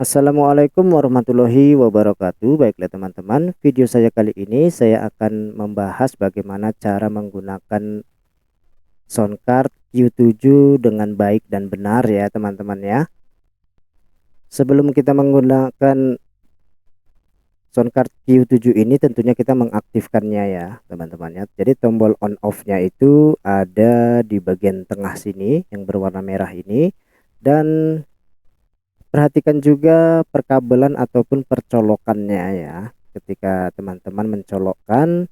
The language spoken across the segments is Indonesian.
Assalamualaikum warahmatullahi wabarakatuh. Baiklah teman-teman, video saya kali ini saya akan membahas bagaimana cara menggunakan soundcard Q7 dengan baik dan benar ya teman-teman ya. Sebelum kita menggunakan soundcard Q7 ini tentunya kita mengaktifkannya ya teman-teman ya. Jadi tombol on off-nya itu ada di bagian tengah sini yang berwarna merah ini, dan perhatikan juga perkabelan ataupun percolokannya ya. Ketika teman-teman mencolokkan,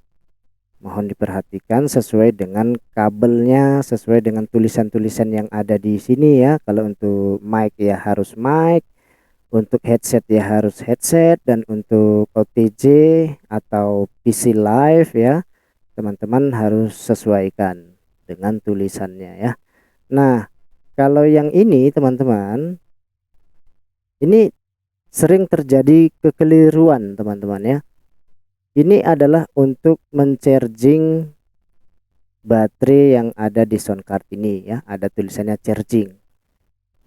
mohon diperhatikan sesuai dengan kabelnya, sesuai dengan tulisan-tulisan yang ada di sini ya. Kalau untuk mic ya harus mic, untuk headset ya harus headset, dan untuk OTG atau PC live ya, teman-teman harus sesuaikan dengan tulisannya ya. Nah, kalau yang ini teman-teman, ini sering terjadi kekeliruan teman-teman ya. Ini adalah untuk men-charging baterai yang ada di sound card ini ya, ada tulisannya charging.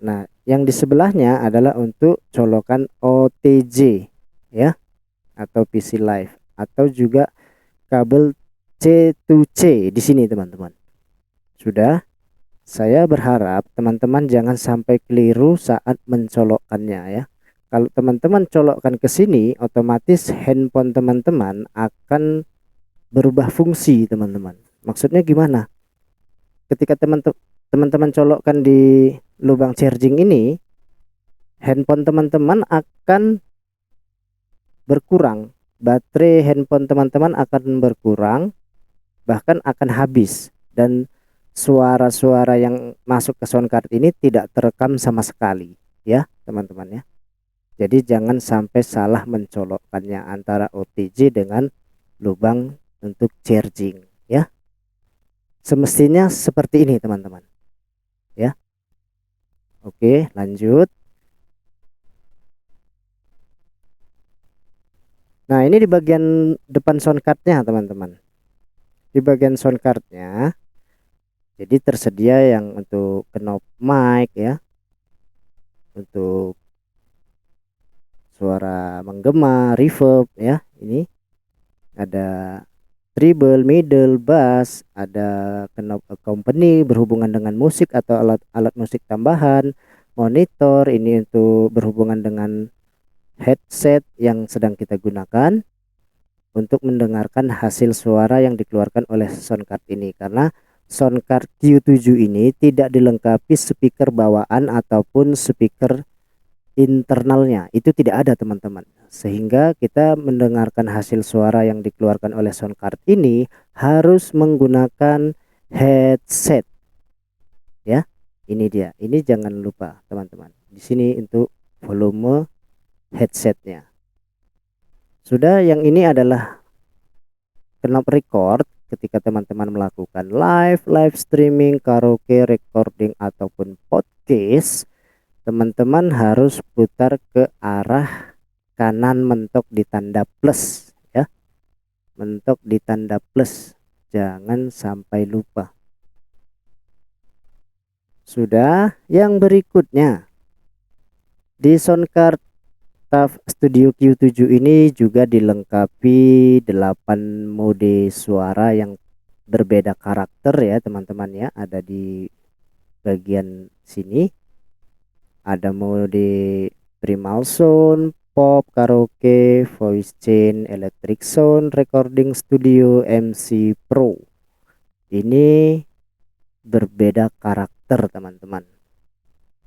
Nah, yang di sebelahnya adalah untuk colokan OTG ya, atau PC live, atau juga kabel C to C di sini teman-teman. Sudah, saya berharap teman-teman jangan sampai keliru saat mencolokkannya ya. Kalau teman-teman colokkan ke sini, otomatis handphone teman-teman akan berubah fungsi teman-teman. Maksudnya gimana? Ketika teman-teman colokkan di lubang charging ini, handphone teman-teman akan berkurang. Baterai handphone teman-teman akan berkurang, bahkan akan habis, dan suara-suara yang masuk ke sound card ini tidak terekam sama sekali ya teman-teman ya. Jadi jangan sampai salah mencolokkannya antara OTG dengan lubang untuk charging ya. Semestinya seperti ini teman-teman ya. Oke, lanjut. Nah, ini di bagian depan sound cardnya teman-teman. Di bagian sound cardnya, jadi tersedia yang untuk knob mic ya, untuk suara menggema, reverb ya. Ini ada treble, middle, bass, ada knob accompany berhubungan dengan musik atau alat-alat musik tambahan, monitor ini untuk berhubungan dengan headset yang sedang kita gunakan untuk mendengarkan hasil suara yang dikeluarkan oleh soundcard ini. Karena soundcard Q7 ini tidak dilengkapi speaker bawaan ataupun speaker internalnya, itu tidak ada teman-teman, sehingga kita mendengarkan hasil suara yang dikeluarkan oleh soundcard ini harus menggunakan headset ya. Ini dia, ini jangan lupa teman-teman, di sini untuk volume headsetnya. Sudah, yang ini adalah knob record. Ketika teman-teman melakukan live streaming, karaoke, recording ataupun podcast, teman-teman harus putar ke arah kanan mentok di tanda plus ya, mentok di tanda plus, jangan sampai lupa. Sudah, yang berikutnya di soundcard TAF Studio Q7 ini juga dilengkapi 8 mode suara yang berbeda karakter ya teman-teman ya. Ada di bagian sini, ada mode primal sound, pop, karaoke, voice chain, electric sound, recording studio, MC Pro. Ini berbeda karakter teman-teman.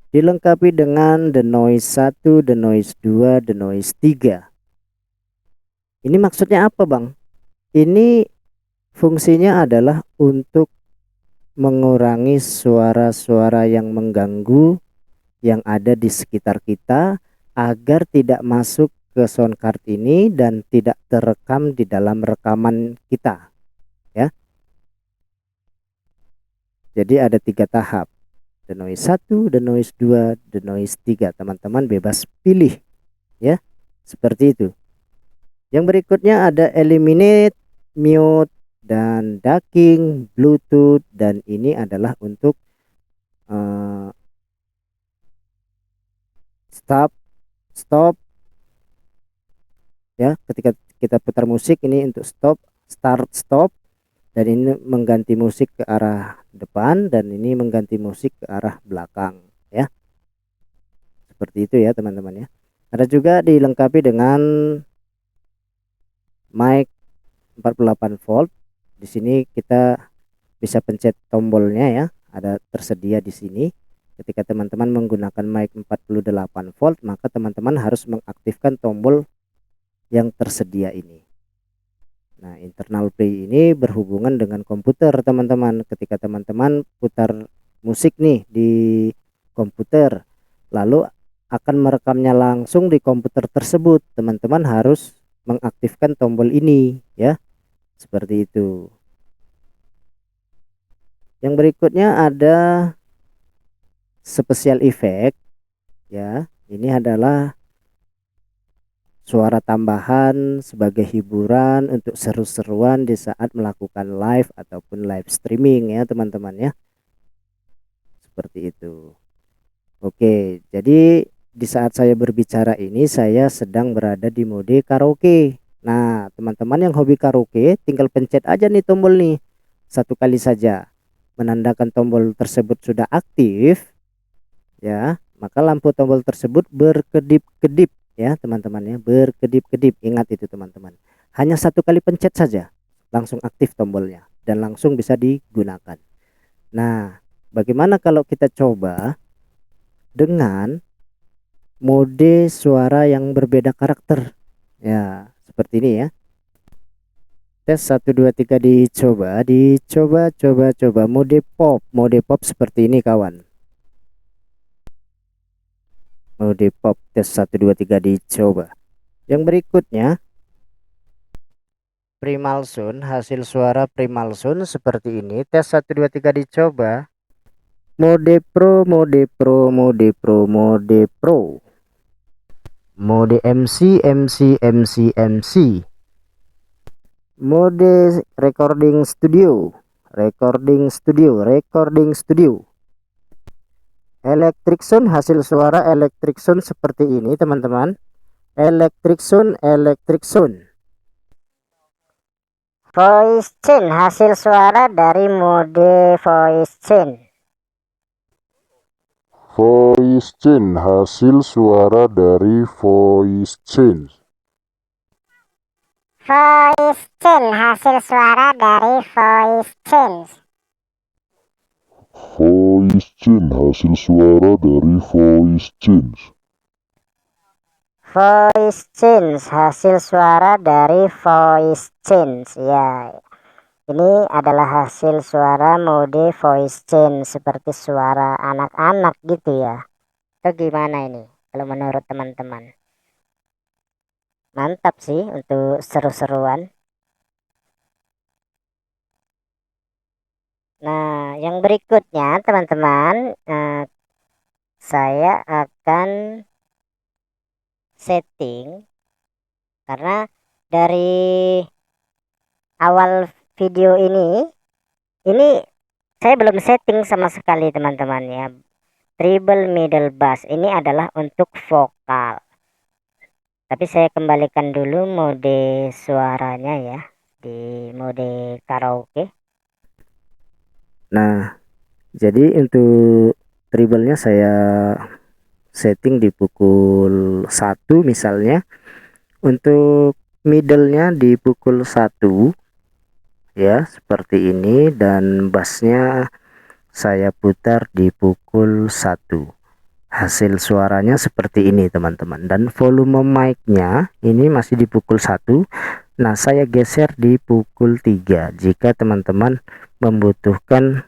Dilengkapi dengan denoise 1, denoise 2, denoise 3. Ini maksudnya apa bang? Ini fungsinya adalah untuk mengurangi suara-suara yang mengganggu yang ada di sekitar kita, agar tidak masuk ke soundcard ini dan tidak terekam di dalam rekaman kita ya. Jadi ada 3 tahap, denoise 1, denoise 2, denoise 3. Teman-teman bebas pilih ya, seperti itu. Yang berikutnya ada eliminate, mute, dan ducking, bluetooth, dan ini adalah untuk stop stop ya. Ketika kita putar musik ini untuk stop, start, stop, dan ini mengganti musik ke arah depan, dan ini mengganti musik ke arah belakang ya. Seperti itu ya teman-teman ya. Ada juga dilengkapi dengan mic 48 volt. Di sini kita bisa pencet tombolnya ya, ada tersedia di sini. Ketika teman-teman menggunakan mic 48 volt, maka teman-teman harus mengaktifkan tombol yang tersedia ini. Nah, internal play ini berhubungan dengan komputer teman-teman. Ketika teman-teman putar musik nih di komputer, lalu akan merekamnya langsung di komputer tersebut, teman-teman harus mengaktifkan tombol ini ya, seperti itu. Yang berikutnya ada special effect ya. Ini adalah suara tambahan sebagai hiburan untuk seru-seruan di saat melakukan live ataupun live streaming ya teman-teman ya. Seperti itu. Oke, jadi di saat saya berbicara ini saya sedang berada di mode karaoke. Nah, teman-teman yang hobi karaoke tinggal pencet aja nih tombol nih. Satu kali saja. Menandakan tombol tersebut sudah aktif ya, maka lampu tombol tersebut berkedip-kedip ya teman-teman ya, berkedip-kedip. Ingat itu teman-teman, hanya satu kali pencet saja langsung aktif tombolnya dan langsung bisa digunakan. Nah, bagaimana kalau kita coba dengan mode suara yang berbeda karakter ya, seperti ini ya. Tes 1 2 3 dicoba coba mode pop seperti ini kawan. Mode pop tes 1 2 3 dicoba. Yang berikutnya Primal Sound, hasil suara Primal Sound seperti ini. Tes 1 2 3 dicoba. Mode pro, mode pro, mode pro, mode pro. Mode MC, MC, MC, MC. Mode recording studio, recording studio, recording studio. Electric sound, hasil suara electric sound seperti ini teman-teman. Electric sound, electric sound. Voice chain, hasil suara dari mode voice chain. Voice chain, hasil suara dari voice chain. Voice chain, hasil suara dari voice chain. Voice chain, hasil suara dari voice chain. Voice chain, hasil suara dari voice chain ya. Ini adalah hasil suara mode voice chain, seperti suara anak-anak gitu ya. Itu gimana ini kalau menurut teman-teman? Mantap sih untuk seru-seruan. Nah, yang berikutnya teman-teman, saya akan setting, karena dari awal video ini saya belum setting sama sekali teman-teman ya. Treble middle bass ini adalah untuk vokal, tapi saya kembalikan dulu mode suaranya ya, di mode karaoke. Nah, jadi untuk treble-nya saya setting di pukul 1 misalnya. Untuk middle-nya di pukul 1 ya, seperti ini, dan bassnya saya putar di pukul 1. Hasil suaranya seperti ini teman-teman, dan volume mic-nya ini masih di pukul 1. Nah, saya geser di pukul 3 jika teman-teman membutuhkan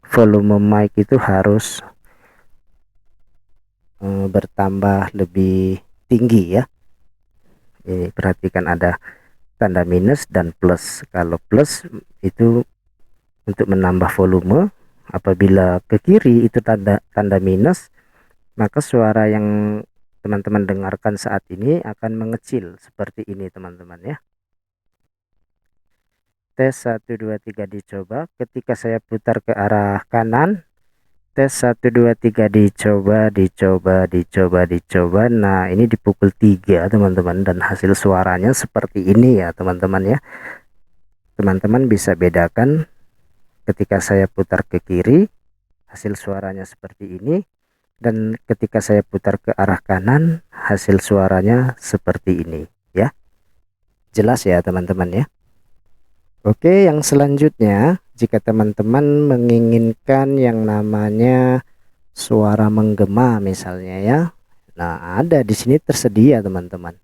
volume mic itu harus bertambah lebih tinggi ya. Ini perhatikan ada tanda minus dan plus. Kalau plus itu untuk menambah volume, apabila ke kiri itu tanda minus, maka suara yang teman-teman dengarkan saat ini akan mengecil seperti ini teman-teman ya. Tes 1 2 3 dicoba. Ketika saya putar ke arah kanan, Tes 1 2 3 dicoba. Nah, ini di pukul 3 teman-teman, dan hasil suaranya seperti ini ya teman-teman ya. Teman-teman bisa bedakan ketika saya putar ke kiri hasil suaranya seperti ini, dan ketika saya putar ke arah kanan hasil suaranya seperti ini ya. Jelas ya teman-teman ya. Oke, yang selanjutnya, jika teman-teman menginginkan yang namanya suara menggema misalnya ya. Nah, ada di sini tersedia teman-teman.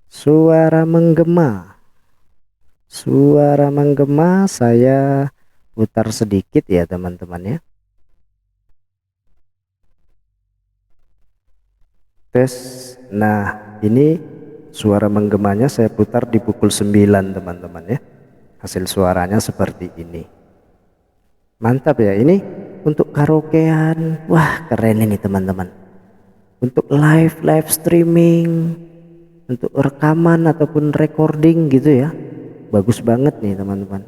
Suara menggema. Suara menggema saya putar sedikit ya teman-teman ya. Tes. Nah, ini suara menggemanya saya putar di pukul 9 teman-teman ya. Hasil suaranya seperti ini. Mantap ya, ini untuk karaokean. Wah, keren ini teman-teman. Untuk live streaming, untuk rekaman ataupun recording gitu ya. Bagus banget nih teman-teman.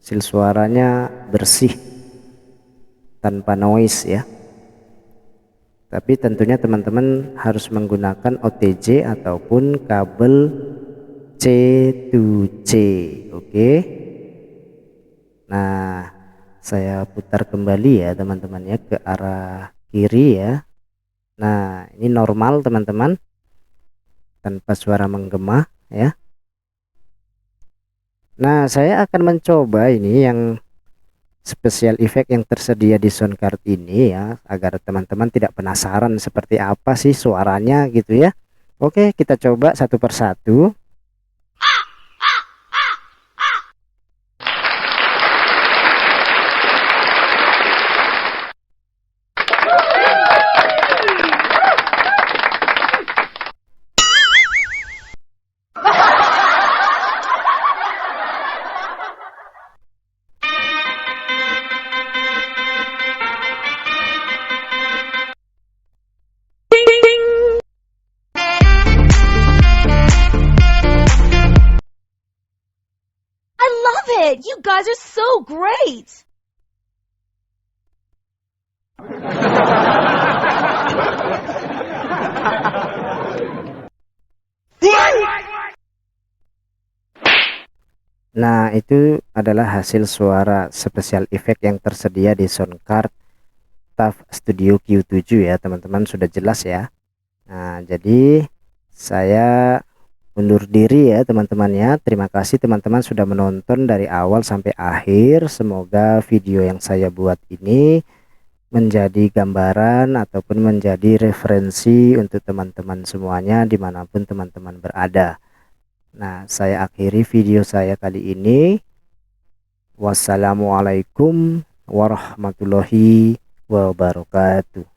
Hasil suaranya bersih tanpa noise ya. Tapi tentunya teman-teman harus menggunakan OTG ataupun kabel C to C. Oke. Nah, saya putar kembali ya teman-teman ya ke arah kiri ya. Nah, ini normal teman-teman, tanpa suara menggema ya. Nah, saya akan mencoba ini yang special effect yang tersedia di sound card ini ya, agar teman-teman tidak penasaran seperti apa sih suaranya gitu ya. Oke, kita coba satu persatu. You guys are so great! Nah, itu adalah hasil suara special effect yang tersedia di sound card TAF Studio Q7 ya teman-teman, sudah jelas ya. Nah, jadi saya undur diri ya teman-teman ya. Terima kasih teman-teman sudah menonton dari awal sampai akhir. Semoga video yang saya buat ini menjadi gambaran ataupun menjadi referensi untuk teman-teman semuanya dimanapun teman-teman berada. Nah, saya akhiri video saya kali ini. Wassalamualaikum warahmatullahi wabarakatuh.